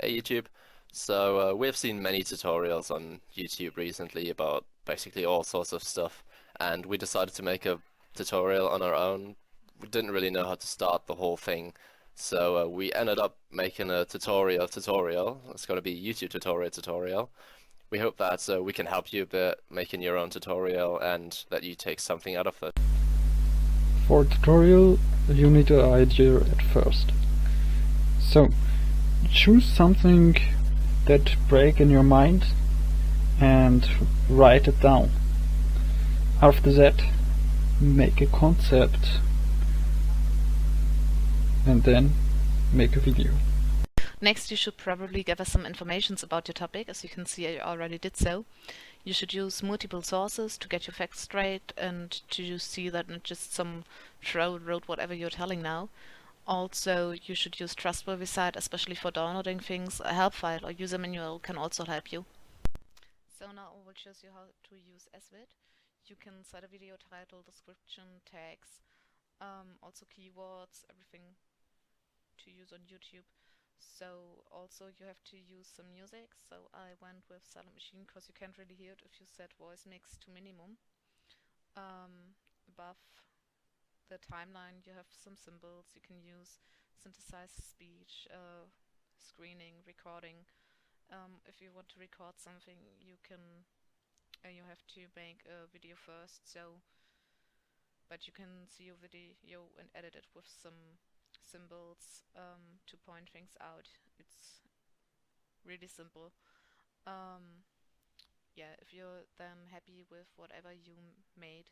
Hey YouTube. So we've seen many tutorials on YouTube recently about basically all sorts of stuff, and we decided to make a tutorial on our own. We didn't really know how to start the whole thing, so we ended up making a tutorial. It's going to be a YouTube tutorial. We hope that we can help you a bit making your own tutorial and that you take something out of it. For a tutorial, you need an idea at first. So, choose something that breaks in your mind and write it down. After that, make a concept and then make a video. Next, you should probably give us some information about your topic. As you can see, I already did so. You should use multiple sources to get your facts straight and to see that not just some troll wrote whatever you're telling now. Also, you should use trustworthy site, especially for downloading things. A help file or user manual can also help you. So now I will show you how to use SVID. You can set a video title, description, tags, also keywords, everything to use on YouTube. So also you have to use some music. So I went with Silent Machine because you can't really hear it if you set voice mix to minimum. Above the timeline you have some symbols you can use, synthesized speech, screening, recording. If you want to record something, you can you have to make a video first, but you can see your video and edit it with some symbols to point things out. It's really simple. Yeah, if you're then happy with whatever you made,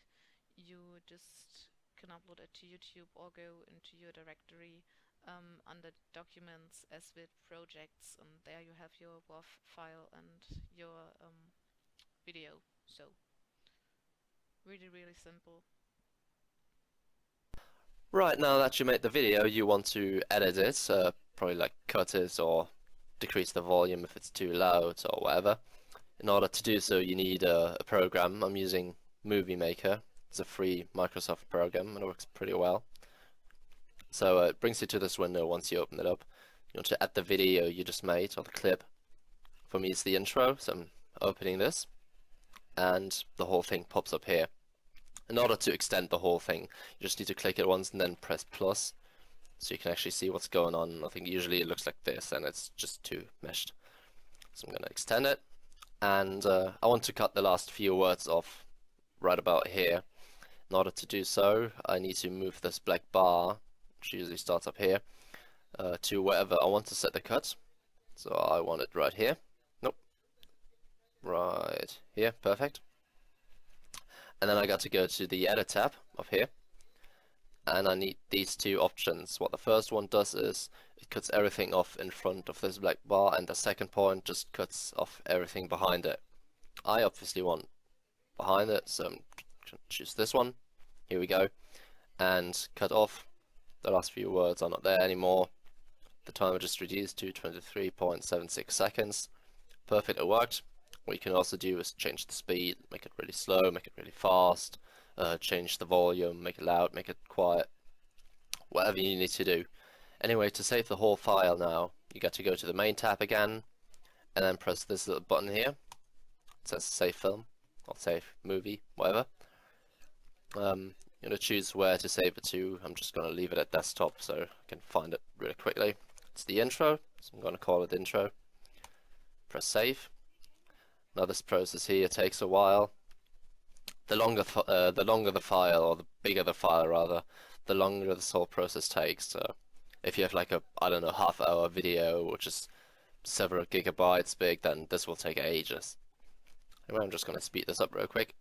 you just can upload it to YouTube or go into your directory under documents, SVID projects, and there you have your WAV file and your video. So really simple. Right, now that you made the video, you want to edit it, probably like cut it or decrease the volume if it's too loud or whatever. In order to do so, you need a program. I'm using Movie Maker. It's a free Microsoft program and it works pretty well. So it brings you to this window once you open it up. You want to add the video you just made or the clip. For me, it's the intro, so I'm opening this, and the whole thing pops up here. In order to extend the whole thing, you just need to click it once and then press plus, so you can actually see what's going on. I think usually it looks like this, and it's just too meshed. So I'm going to extend it, and I want to cut the last few words off right about here. In order to do so, I need to move this black bar, which usually starts up here, to wherever I want to set the cut. So I want it right here. Nope. Right here, perfect. And then I got to go to the Edit tab up here, and I need these two options. What the first one does is it cuts everything off in front of this black bar, and the second point just cuts off everything behind it. I obviously want behind it, so I'm going to choose this one. Here we go, and cut off. The last few words are not there anymore. The timer just reduced to 23.76 seconds. Perfect, it worked. What you can also do is change the speed, make it really slow, make it really fast, change the volume, make it loud, make it quiet, whatever you need to do. Anyway, to save the whole file now, you got to go to the main tab again, and then press this little button here. It says save film, or save movie, whatever. You're going to choose where to save it to. I'm just going to leave it at desktop so I can find it really quickly. It's the intro, so I'm going to call it intro. Press save. Now this process here takes a while. The longer the file, or the bigger the file rather, the longer this whole process takes. So if you have like a, I don't know, half-hour video which is several gigabytes big, then this will take ages. Anyway, I'm just going to speed this up real quick.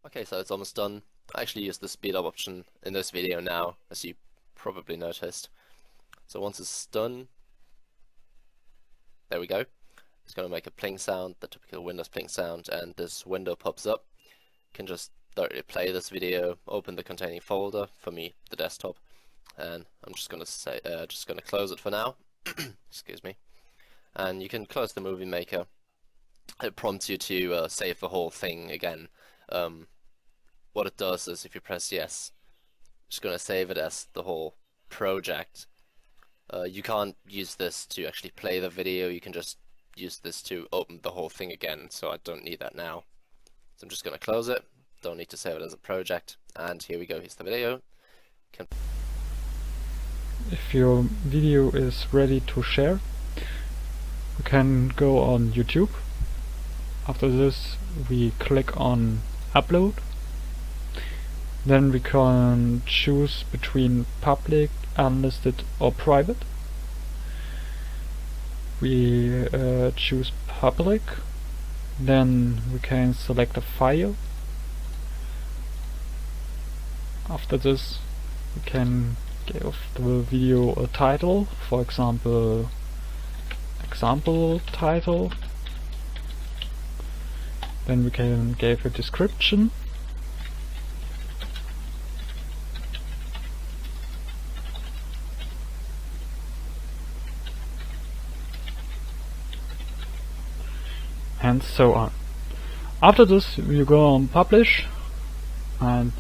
Okay, so it's almost done. I actually used the speed up option in this video now, as you probably noticed. So once it's done, there we go. It's going to make a pling sound, the typical Windows pling sound, and this window pops up. You can just directly play this video, open the containing folder, for me, the desktop, and I'm just going to close it for now. Excuse me. And you can close the Movie Maker. It prompts you to save the whole thing again. what it does is if you press yes, it's going to save it as the whole project. You can't use this to actually play the video, you can just use this to open the whole thing again, so I don't need that now. So I'm just going to close it, don't need to save it as a project, and here we go, here's the video. If your video is ready to share, we can go on YouTube. After this we click on upload. Then we can choose between public, unlisted or private. We choose public, then we can select a file. After this we can give the video a title, for example, example title. Then we can give a description. And so on. After this you go on publish and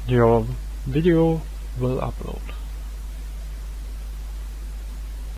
your video will upload.